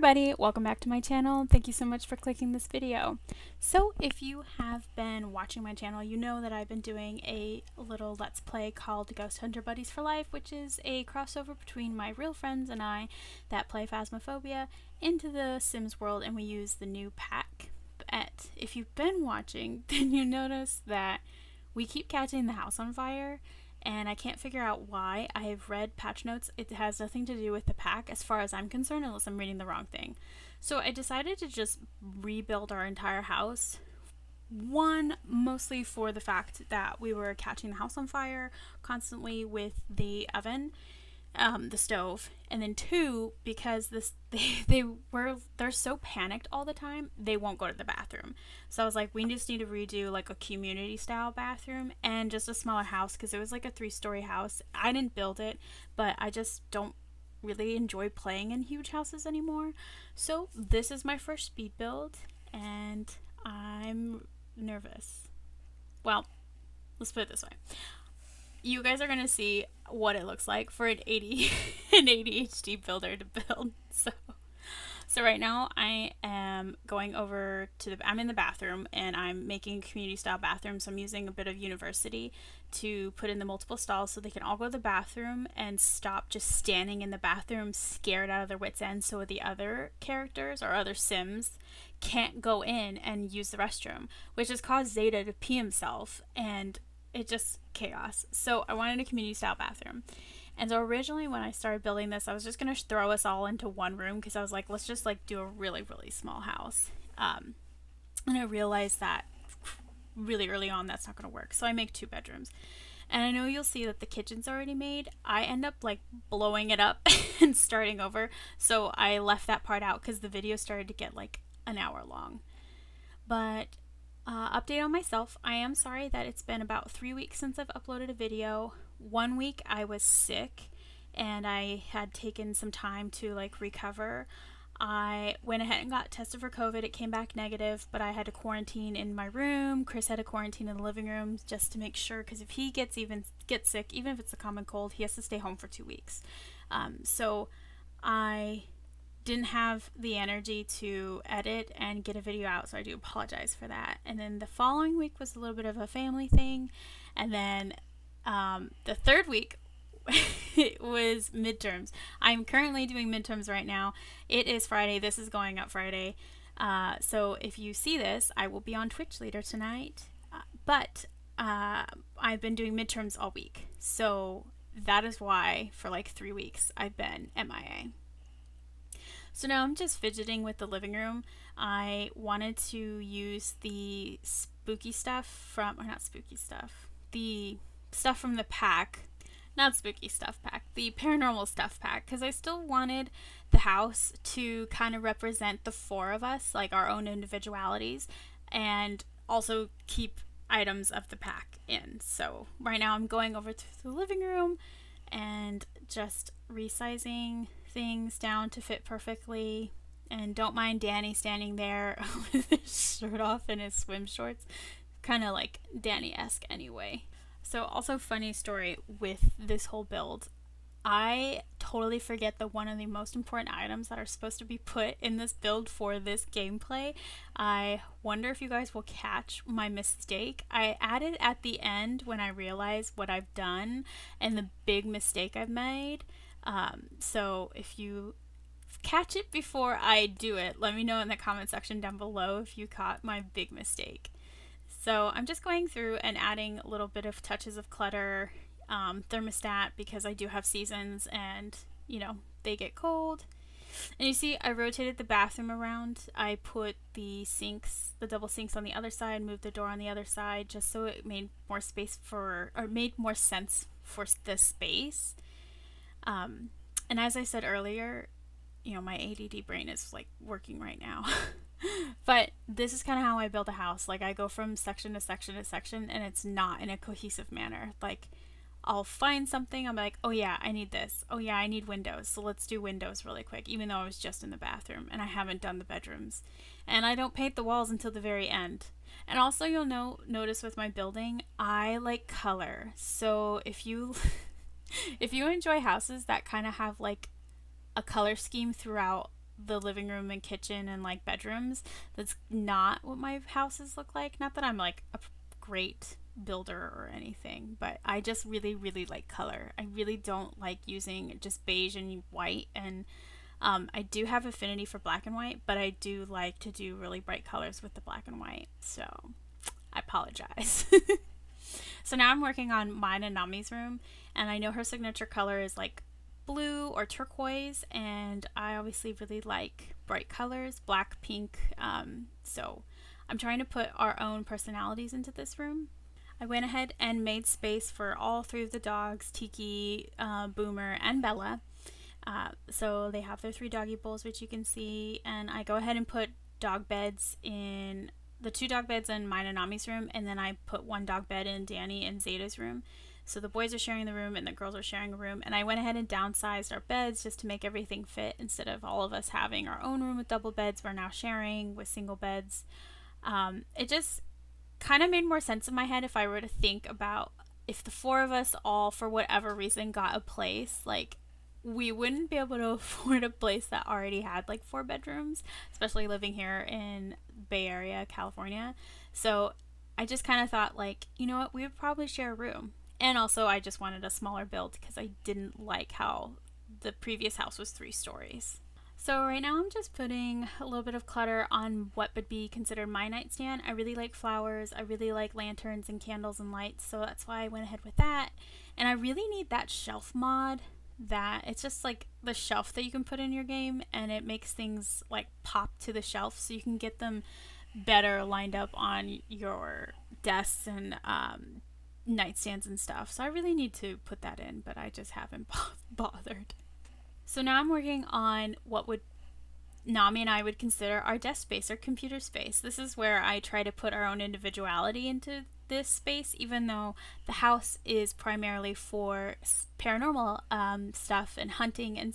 everybody, welcome back to my channel. Thank you so much for clicking this video. So if you have been watching my channel, you know that I've been doing a little let's play called Ghost Hunter Buddies for Life, which is a crossover between my real friends and I that play Phasmophobia into the Sims world, and we use the new pack. But if you've been watching, then you notice that we keep catching the house on fire, and I can't figure out why. I have read patch notes. It has nothing to do with the pack as far as I'm concerned, unless I'm reading the wrong thing. So I decided to just rebuild our entire house. One, mostly for the fact that we were catching the house on fire constantly with the oven, the stove, and then two, because they're so panicked all the time, they won't go to the bathroom. So I was like, we just need to redo like a community style bathroom and just a smaller house, because it was like a 3-story house. I didn't build it, but I just don't really enjoy playing in huge houses anymore. So this is my first speed build, and I'm nervous. Well, let's put it this way. You guys are gonna see what it looks like for an ADHD builder to build. So right now I am going over to I'm in the bathroom, and I'm making a community style bathroom. So I'm using a bit of University to put in the multiple stalls so they can all go to the bathroom and stop just standing in the bathroom scared out of their wits end, so the other characters or other Sims can't go in and use the restroom, which has caused Zetta to pee himself, and it just chaos. So I wanted a community style bathroom. And so originally when I started building this, I was just going to throw us all into one room, because I was like, let's just like do a really, really small house. And I realized that really early on that's not going to work. So I make 2 bedrooms. And I know you'll see that the kitchen's already made. I end up like blowing it up and starting over. So I left that part out because the video started to get like an hour long. But update on myself. I am sorry that it's been about 3 weeks since I've uploaded a video. 1 week I was sick and I had taken some time to like recover. I went ahead and got tested for COVID. It came back negative, but I had to quarantine in my room. Chris had to quarantine in the living room just to make sure, because if he gets sick, even if it's a common cold, he has to stay home for 2 weeks. So I didn't have the energy to edit and get a video out, so I do apologize for that. And then the following week was a little bit of a family thing, and then the third week it was midterms. I'm currently doing midterms right now. It is Friday. This is going up Friday. So if you see this, I will be on Twitch later tonight. But I've been doing midterms all week. So that is why for like 3 weeks I've been MIA. So now I'm just fidgeting with the living room. I wanted to use the spooky stuff from, or not spooky stuff, the stuff from the pack, not spooky stuff pack, the paranormal stuff pack, because I still wanted the house to kind of represent the 4 of us, like our own individualities, and also keep items of the pack in. So right now I'm going over to the living room and just resizing things down to fit perfectly. And don't mind Danny standing there with his shirt off and his swim shorts, kind of like Danny-esque anyway. So also, funny story with this whole build, I totally forget that one of the most important items that are supposed to be put in this build for this gameplay. I wonder if you guys will catch my mistake. I added at the end when I realized what I've done and the big mistake I've made. So if you catch it before I do it, let me know in the comment section down below if you caught my big mistake. So I'm just going through and adding a little bit of touches of clutter, thermostat, because I do have seasons and, you know, they get cold. And you see I rotated the bathroom around. I put the sinks, the double sinks on the other side, moved the door on the other side, just so it made more space for, or made more sense for the space. And as I said earlier, you know, my ADD brain is like working right now. But this is kind of how I build a house. Like I go from section to section to section, and it's not in a cohesive manner. Like I'll find something, I'm like, oh yeah, I need this. Oh yeah, I need windows. So let's do windows really quick, even though I was just in the bathroom and I haven't done the bedrooms. And I don't paint the walls until the very end. And also you'll notice with my building, I like color. So if you if you enjoy houses that kind of have like a color scheme throughout the living room and kitchen and like bedrooms. That's not what my houses look like. Not that I'm like a great builder or anything, but I just really, really like color. I really don't like using just beige and white, and I do have affinity for black and white, but I do like to do really bright colors with the black and white, so I apologize. So now I'm working on mine and Nami's room, and I know her signature color is like blue or turquoise, and I obviously really like bright colors, black, pink. So I'm trying to put our own personalities into this room. I went ahead and made space for all three of the dogs, Tiki, Boomer, and Bella. So they have their 3 doggy bowls, which you can see, and I go ahead and put dog beds in the 2 dog beds in mine and Nami's room, and then I put 1 dog bed in Danny and Zetta's room. So the boys are sharing the room and the girls are sharing a room, and I went ahead and downsized our beds just to make everything fit. Instead of all of us having our own room with double beds, we're now sharing with single beds. It just kind of made more sense in my head if I were to think about if the 4 of us all, for whatever reason, got a place, like we wouldn't be able to afford a place that already had like 4 bedrooms, especially living here in Bay Area, California. So I just kind of thought, like, you know what, we would probably share a room. And also, I just wanted a smaller build because I didn't like how the previous house was 3 stories. So right now I'm just putting a little bit of clutter on what would be considered my nightstand. I really like flowers. I really like lanterns and candles and lights. So that's why I went ahead with that. And I really need that shelf mod, that it's just like the shelf that you can put in your game, and it makes things like pop to the shelf so you can get them better lined up on your desks and nightstands and stuff. So I really need to put that in, but I just haven't bothered. So now I'm working on what would Nami and I would consider our desk space or computer space. This is where I try to put our own individuality into this space, even though the house is primarily for paranormal stuff and hunting, and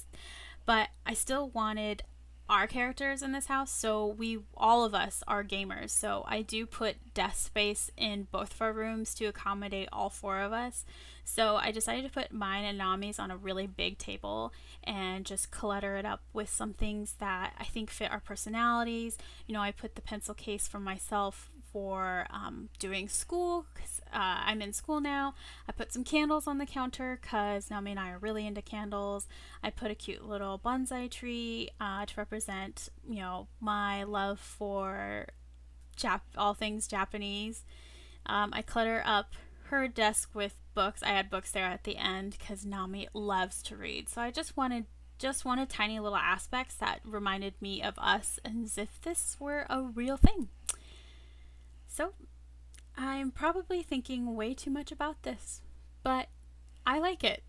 but I still wanted our characters in this house, so we all of us are gamers. So I do put desk space in both of our rooms to accommodate all 4 of us. So I decided to put mine and Nami's on a really big table and just clutter it up with some things that I think fit our personalities. You know, I put the pencil case for myself for doing school, because I'm in school now. I put some candles on the counter because Nami and I are really into candles. I put a cute little bonsai tree to represent, you know, my love for all things Japanese. I clutter up her desk with books. I had books there at the end because Nami loves to read. So I just wanted tiny little aspects that reminded me of us as if this were a real thing. So I'm probably thinking way too much about this, but I like it.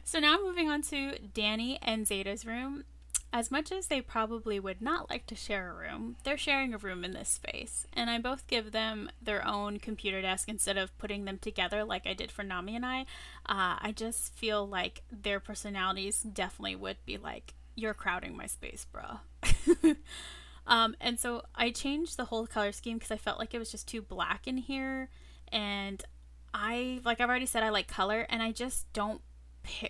So now moving on to Danny and Zetta's room. As much as they probably would not like to share a room, they're sharing a room in this space, and I both give them their own computer desk instead of putting them together like I did for Nami and I. I just feel like their personalities definitely would be like, you're crowding my space, bruh. And so I changed the whole color scheme because I felt like it was just too black in here, and I've already said, I like color, and I just don't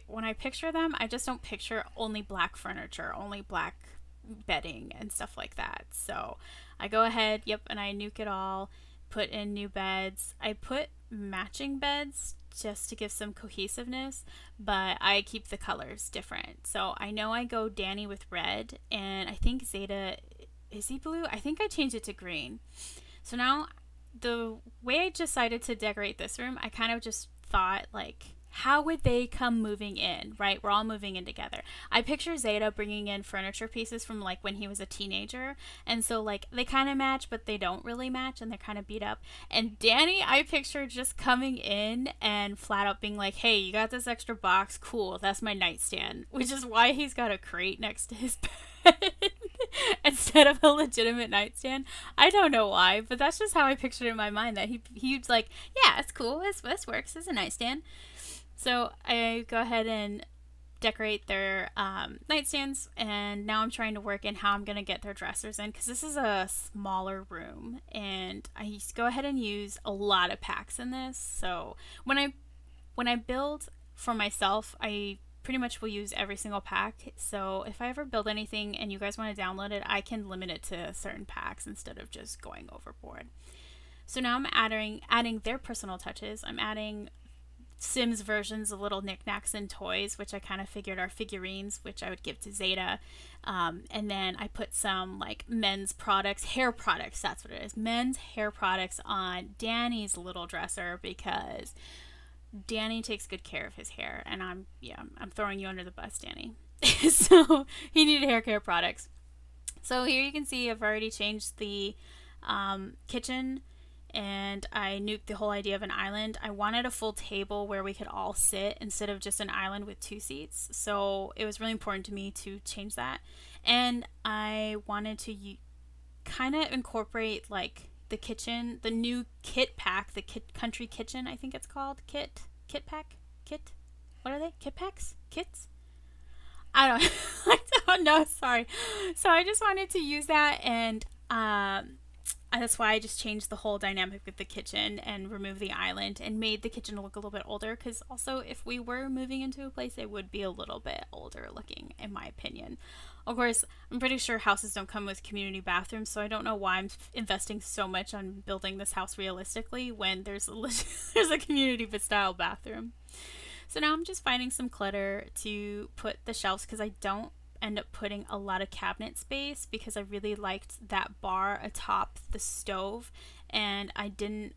when I picture them, I just don't picture only black furniture, only black bedding and stuff like that. So I go ahead, and I nuke it all, put in new beds. I put matching beds just to give some cohesiveness, but I keep the colors different. So I know I go Danny with red, and I think Zetta, is he blue? I think I changed it to green. So now the way I decided to decorate this room, I kind of just thought, like, how would they come moving in, right? We're all moving in together. I picture Zetta bringing in furniture pieces from like when he was a teenager. And so like they kind of match, but they don't really match, and they're kind of beat up. And Danny, I picture just coming in and flat out being like, hey, you got this extra box? Cool, that's my nightstand. Which is why he's got a crate next to his bed instead of a legitimate nightstand. I don't know why, but that's just how I pictured it in my mind, that he's like, yeah, it's cool, this works as a nightstand. So I go ahead and decorate their nightstands, and now I'm trying to work in how I'm going to get their dressers in, because this is a smaller room, and I used to go ahead and use a lot of packs in this. So when I build for myself, I pretty much will use every single pack. So if I ever build anything and you guys want to download it, I can limit it to certain packs instead of just going overboard. So now I'm adding their personal touches. I'm adding Sims versions of little knickknacks and toys, which I kind of figured are figurines, which I would give to Zetta. And then I put some like men's products, hair products, that's what it is, men's hair products on Danny's little dresser because Danny takes good care of his hair. And I'm throwing you under the bus, Danny. So he needed hair care products. So here you can see I've already changed the kitchen, and I nuked the whole idea of an island. I wanted a full table where we could all sit instead of just an island with 2 seats. So it was really important to me to change that. And I wanted to kind of incorporate like the kitchen, the new kit pack, the country kitchen, I think it's called. Kit pack? Kit? What are they? Kit packs? Kits? I don't I don't know, sorry. So I just wanted to use that, and that's why I just changed the whole dynamic with the kitchen and removed the island and made the kitchen look a little bit older, because also if we were moving into a place, it would be a little bit older looking in my opinion. Of course, I'm pretty sure houses don't come with community bathrooms, so I don't know why I'm investing so much on building this house realistically when there's a community style bathroom. So now I'm just finding some clutter to put the shelves, because I don't end up putting a lot of cabinet space because I really liked that bar atop the stove, and I didn't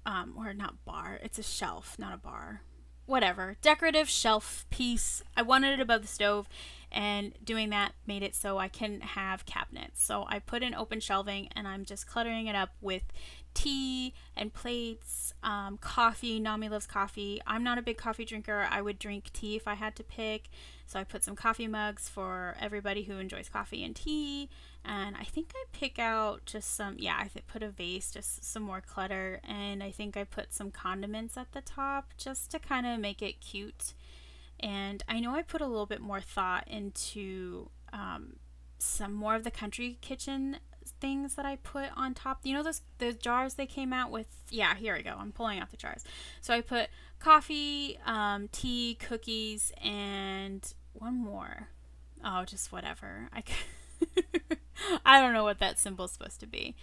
or not bar, it's a shelf, not a bar, whatever, decorative shelf piece. I wanted it above the stove, and doing that made it so I can have cabinets. So I put in open shelving, and I'm just cluttering it up with tea and plates, coffee. Nami loves coffee. I'm not a big coffee drinker. I would drink tea if I had to pick. So I put some coffee mugs for everybody who enjoys coffee and tea. And I think I pick out just some, I put a vase, just some more clutter. And I think I put some condiments at the top just to kind of make it cute. And I know I put a little bit more thought into some more of the country kitchen things that I put on top. You know the jars they came out with? Yeah, here we go. I'm pulling out the jars. So I put coffee, tea, cookies, and one more. Oh, just whatever. I don't know what that symbol's supposed to be.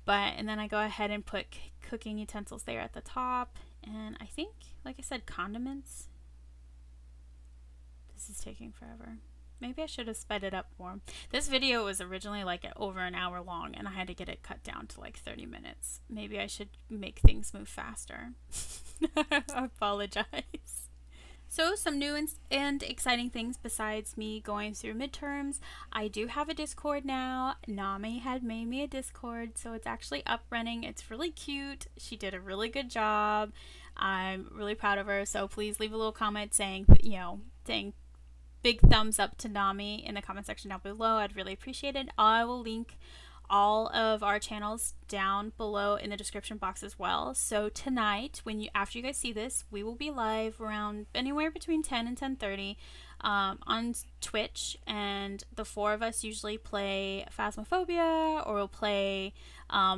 And then I go ahead and put cooking utensils there at the top. And I think, like I said, condiments. This is taking forever. Maybe I should have sped it up more. This video was originally like over an hour long, and I had to get it cut down to like 30 minutes. Maybe I should make things move faster. I apologize. So some new and exciting things besides me going through midterms. I do have a Discord now. Nami had made me a Discord, so it's actually up running. It's really cute. She did a really good job. I'm really proud of her. So please leave a little comment saying, saying big thumbs up to Nami in the comment section down below. I'd really appreciate it. I will link all of our channels down below in the description box as well. So tonight, after you guys see this, we will be live around anywhere between 10 and 10:30 on Twitch, and the 4 of us usually play Phasmophobia, or we'll play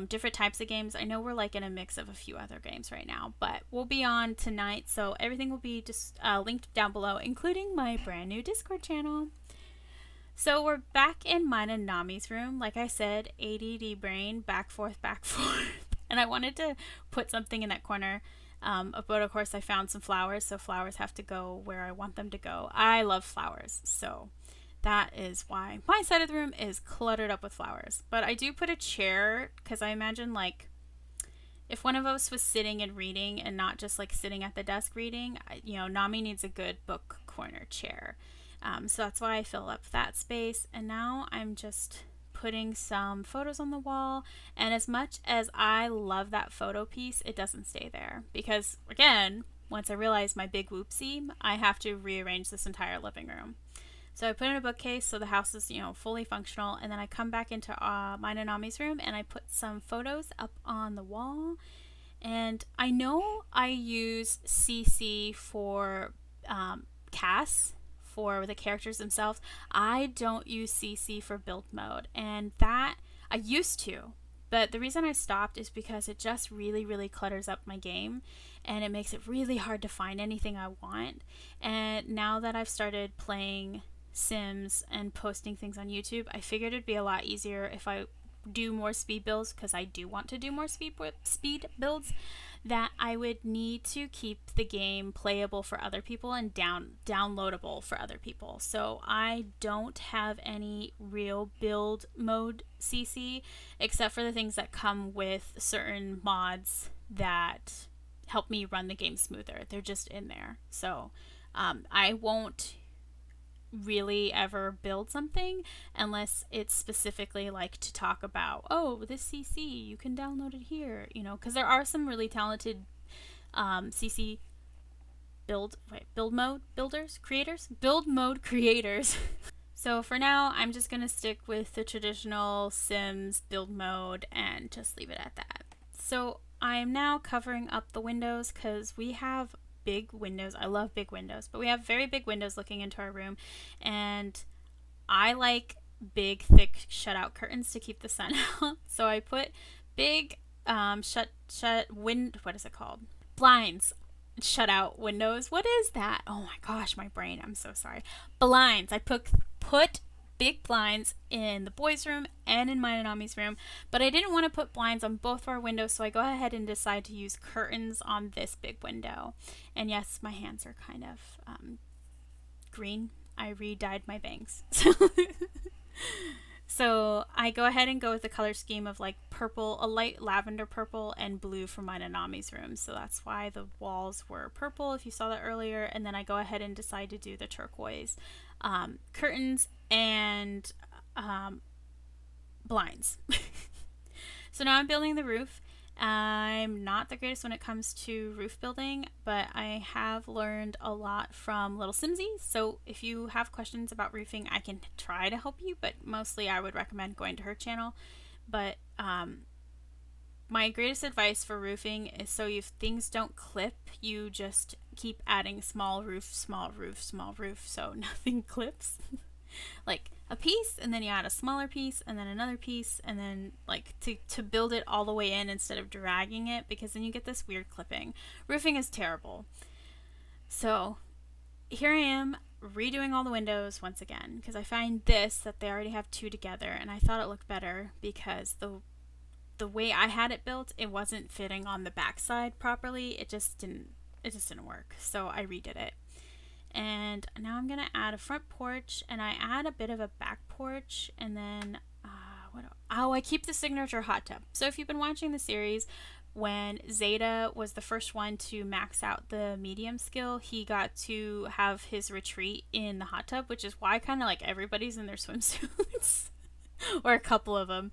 different types of games. I know we're like in a mix of a few other games right now, but we'll be on tonight, so everything will be just linked down below, including my brand new Discord channel. So we're back in mine and Nami's room. Like I said, ADD brain, back forth. And I wanted to put something in that corner. But of course I found some flowers, so flowers have to go where I want them to go. I love flowers, so that is why my side of the room is cluttered up with flowers. But I do put a chair, because I imagine like if one of us was sitting and reading and not just like sitting at the desk reading, Nami needs a good book corner chair. So that's why I fill up that space. And now I'm just putting some photos on the wall. And as much as I love that photo piece, it doesn't stay there. Because, again, once I realize my big whoopsie, I have to rearrange this entire living room. So I put in a bookcase so the house is, fully functional. And then I come back into mine and Nami's room, and I put some photos up on the wall. And I know I use CC for Cass, for the characters themselves. I don't use CC for build mode, and that I used to, But the reason I stopped is because it just really, really clutters up my game and it makes it really hard to find anything I want. And now that I've started playing Sims and posting things on YouTube, I figured it'd be a lot easier if I do more speed builds, because I do want to do more speed builds, that I would need to keep the game playable for other people and downloadable for other people. So I don't have any real build mode CC except for the things that come with certain mods that help me run the game smoother. They're just in there. So I won't really ever build something unless it's specifically like to talk about, oh, this CC, you can download it here, you know, because there are some really talented CC build mode creators. So for now, I'm just gonna stick with the traditional Sims build mode and just leave it at that. So I'm now covering up the windows because we have big windows. I love big windows, but we have very big windows looking into our room, and I like big, thick shutout curtains to keep the sun out. So I put big what is it called? Blinds. Shutout windows. What is that? Oh my gosh, my brain. I'm so sorry. Blinds. I put big blinds in the boys' room and in mine and Nami's room, but I didn't want to put blinds on both of our windows, so I go ahead and decide to use curtains on this big window. And yes, my hands are kind of green. I re-dyed my bangs. So I go ahead and go with the color scheme of like purple, a light lavender purple, and blue for mine and Nami's room. So that's why the walls were purple, if you saw that earlier. And then I go ahead and decide to do the turquoise curtains and blinds. So now I'm building the roof. I'm not the greatest when it comes to roof building, but I have learned a lot from Little Simsy. So if you have questions about roofing, I can try to help you, but mostly I would recommend going to her channel. But my greatest advice for roofing is, so if things don't clip, you just keep adding small roof, small roof, small roof, so nothing clips. Like a piece, and then you add a smaller piece, and then another piece, and then like to build it all the way in instead of dragging it, because then you get this weird clipping. Roofing is terrible. So here I am redoing all the windows once again, because I find that they already have two together, and I thought it looked better because the way I had it built, it wasn't fitting on the backside properly. It just didn't work. So I redid it. And now I'm going to add a front porch, and I add a bit of a back porch, and then I keep the signature hot tub. So if you've been watching the series, when Zetta was the first one to max out the medium skill, he got to have his retreat in the hot tub, which is why kind of like everybody's in their swimsuits. Or a couple of them.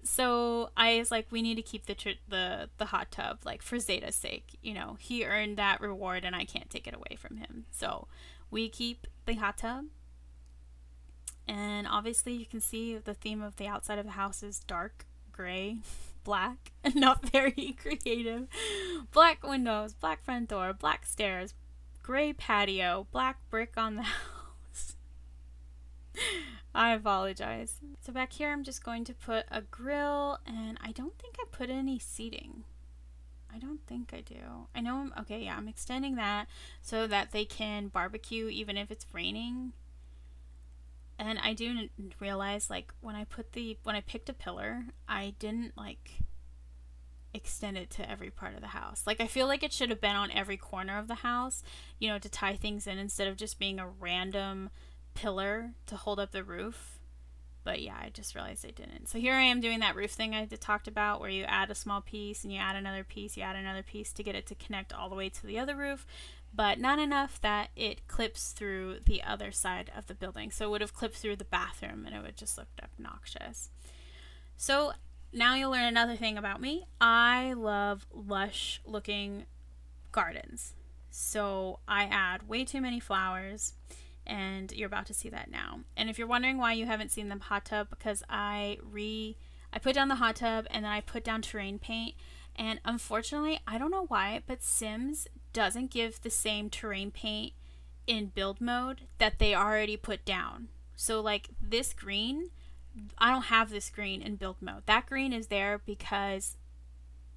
So I was like, we need to keep the hot tub, like for Zetta's sake. You know, he earned that reward and I can't take it away from him. So we keep the hot tub. And obviously you can see the theme of the outside of the house is dark, gray, black, and not very creative. Black windows, black front door, black stairs, gray patio, black brick on the house. I apologize. So back here I'm just going to put a grill, and I don't think I put any seating. I don't think I do. I know I'm extending that so that they can barbecue even if it's raining. And I do realize, like, when I picked a pillar, I didn't like extend it to every part of the house. Like, I feel like it should have been on every corner of the house, you know, to tie things in instead of just being a random pillar to hold up the roof. But yeah, I just realized I didn't. So here I am doing that roof thing I talked about, where you add a small piece and you add another piece, to get it to connect all the way to the other roof, but not enough that it clips through the other side of the building. So it would have clipped through the bathroom and it would just look obnoxious. So now you'll learn another thing about me. I love lush looking gardens. So I add way too many flowers, and you're about to see that now. And if you're wondering why you haven't seen the hot tub, because I put down the hot tub and then I put down terrain paint, and unfortunately, I don't know why, but Sims doesn't give the same terrain paint in build mode that they already put down. So like this green I don't have this green in build mode. That green is there because,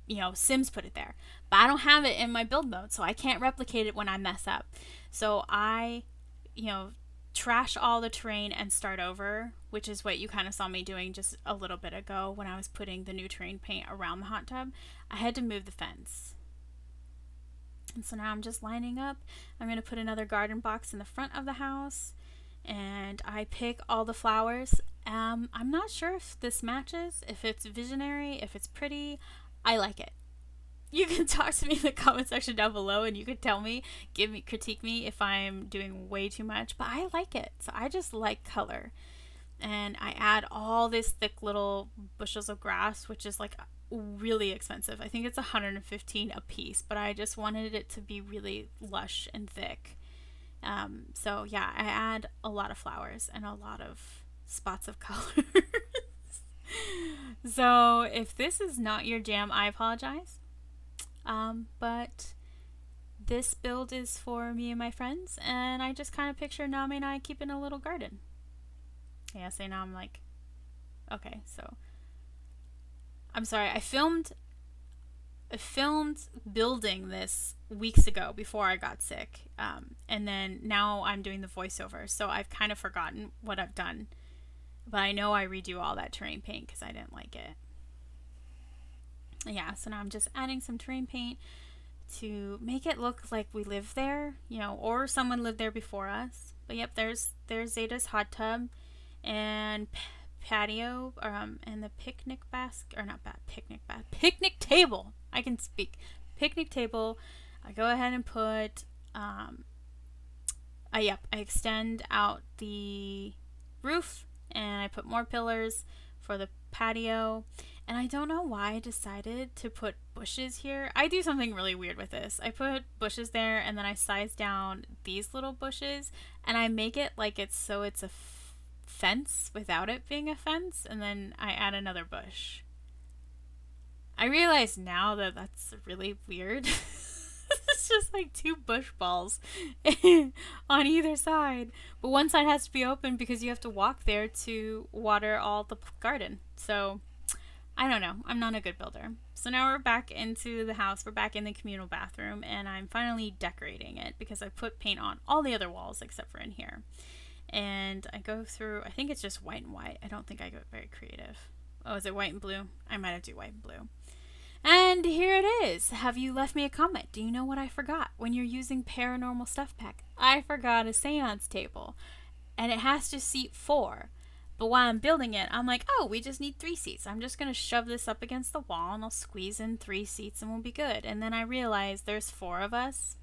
you know, Sims put it there. But I don't have it in my build mode, so I can't replicate it when I mess up. So I, you know, trash all the terrain and start over, which is what you kind of saw me doing just a little bit ago when I was putting the new terrain paint around the hot tub. I had to move the fence. And so now I'm just lining up. I'm going to put another garden box in the front of the house. And I pick all the flowers. I'm not sure if this matches, if it's visionary, if it's pretty. I like it. You can talk to me in the comment section down below and you can tell me, critique me if I'm doing way too much, but I like it. So I just like color. And I add all this thick little bushels of grass, which is like really expensive. I think it's 115 a piece, but I just wanted it to be really lush and thick. So yeah, I add a lot of flowers and a lot of spots of color. So if this is not your jam, I apologize. But this build is for me and my friends, and I just kind of picture Nami and I keeping a little garden. Yeah, so now I'm like, okay, so I'm sorry, I filmed building this weeks ago before I got sick, and then now I'm doing the voiceover, so I've kind of forgotten what I've done, but I know I redo all that terrain paint because I didn't like it. Yeah, so now I'm just adding some terrain paint to make it look like we live there, you know, or someone lived there before us. But yep, there's Zetta's hot tub and patio, and the picnic basket, or not picnic table. I can speak. Picnic table. I go ahead and put, I extend out the roof and I put more pillars for the patio. And I don't know why I decided to put bushes here. I do something really weird with this. I put bushes there and then I size down these little bushes and I make it like it's a fence without it being a fence, and then I add another bush. I realize now that that's really weird. It's just like two bush balls on either side. But one side has to be open because you have to walk there to water all the garden. So I don't know. I'm not a good builder. So now we're back into the house. We're back in the communal bathroom, and I'm finally decorating it because I put paint on all the other walls except for in here. And I go through, I think it's just white and white. I don't think I go very creative. Oh, is it white and blue? I might have to do white and blue. And here it is. Have you left me a comment? Do you know what I forgot? When you're using paranormal stuff pack, I forgot a seance table. And it has to seat 4. But while I'm building it, I'm like, oh, we just need 3 seats. I'm just going to shove this up against the wall and I'll squeeze in 3 seats and we'll be good. And then I realize there's 4 of us.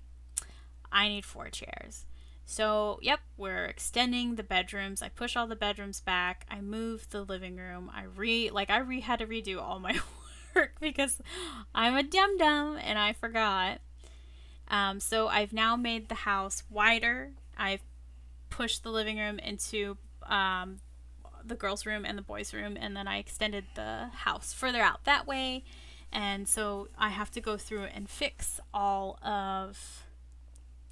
I need 4 chairs. So, yep, we're extending the bedrooms. I push all the bedrooms back. I move the living room. I had to redo all my work because I'm a dum-dum and I forgot. So I've now made the house wider. I've pushed the living room into the girls' room and the boys' room, and then I extended the house further out that way. And so I have to go through and fix all of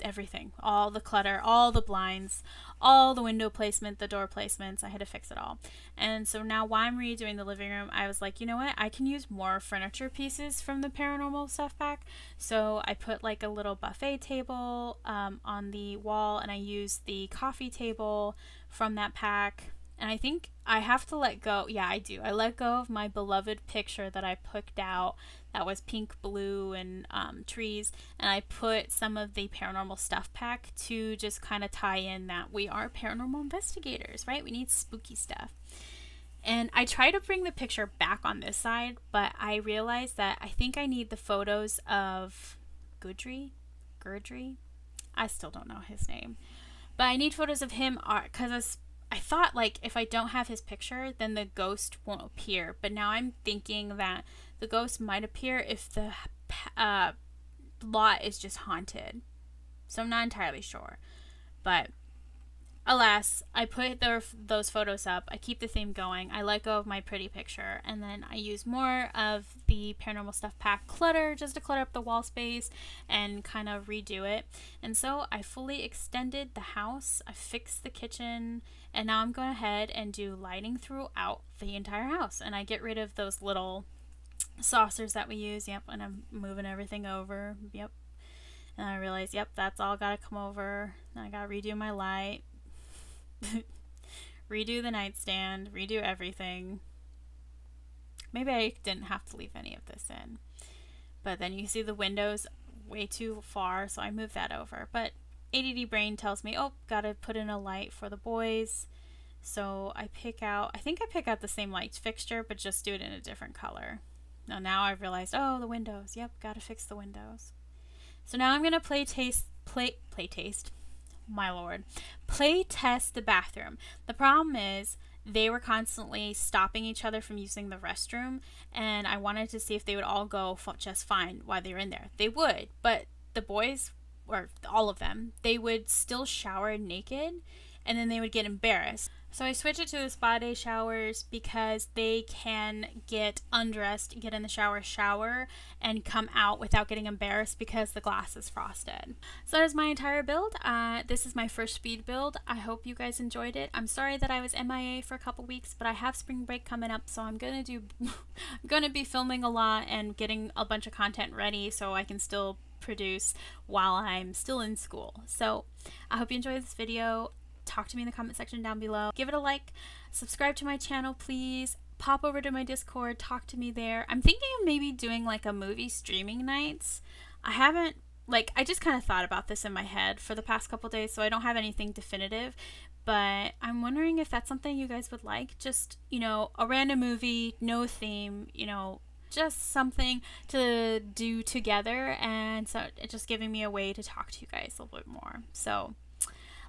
everything, all the clutter, all the blinds, all the window placement, the door placements. I had to fix it all. And so now while I'm redoing the living room, I was like, you know what, I can use more furniture pieces from the paranormal stuff pack. So I put like a little buffet table on the wall, and I used the coffee table from that pack. And I think I have to let go. Yeah, I do. I let go of my beloved picture that I picked out that was pink, blue, and trees. And I put some of the paranormal stuff pack to just kind of tie in that we are paranormal investigators, right? We need spooky stuff. And I try to bring the picture back on this side, but I realized that I think I need the photos of Gurdry. I still don't know his name. But I need photos of him because I thought, like, if I don't have his picture, then the ghost won't appear. But now I'm thinking that the ghost might appear if the lot is just haunted. So I'm not entirely sure. But alas, I put those photos up. I keep the theme going. I let go of my pretty picture, and then I use more of the paranormal stuff pack clutter just to clutter up the wall space and kind of redo it. And so I fully extended the house. I fixed the kitchen, and now I'm going ahead and do lighting throughout the entire house. And I get rid of those little saucers that we use. Yep, and I'm moving everything over. Yep. And I realized, yep, that's all got to come over. I got to redo my light. Redo the nightstand, redo everything. Maybe I didn't have to leave any of this in. But then you see the windows way too far, so I moved that over. But ADD brain tells me, oh, gotta put in a light for the boys. So I pick out the same light fixture, but just do it in a different color. Now I've realized, oh, the windows. Yep, gotta fix the windows. So now I'm gonna play test. My lord. Play test the bathroom. The problem is they were constantly stopping each other from using the restroom, and I wanted to see if they would all go just fine while they were in there. They would, but the boys, or all of them, they would still shower naked, and then they would get embarrassed. So I switched it to the spa day showers because they can get undressed, get in the shower, and come out without getting embarrassed because the glass is frosted. So that is my entire build. This is my first speed build. I hope you guys enjoyed it. I'm sorry that I was MIA for a couple weeks, but I have spring break coming up, so I'm gonna be filming a lot and getting a bunch of content ready so I can still produce while I'm still in school. So I hope you enjoyed this video. Talk to me in the comment section down below. Give it a like. Subscribe to my channel, please. Pop over to my Discord. Talk to me there. I'm thinking of maybe doing like a movie streaming nights. I just kind of thought about this in my head for the past couple days, so I don't have anything definitive. But I'm wondering if that's something you guys would like. Just, a random movie, no theme, just something to do together. And so it's just giving me a way to talk to you guys a little bit more. So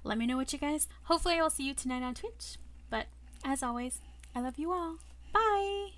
let me know what you guys. Hopefully I will see you tonight on Twitch. But as always, I love you all. Bye.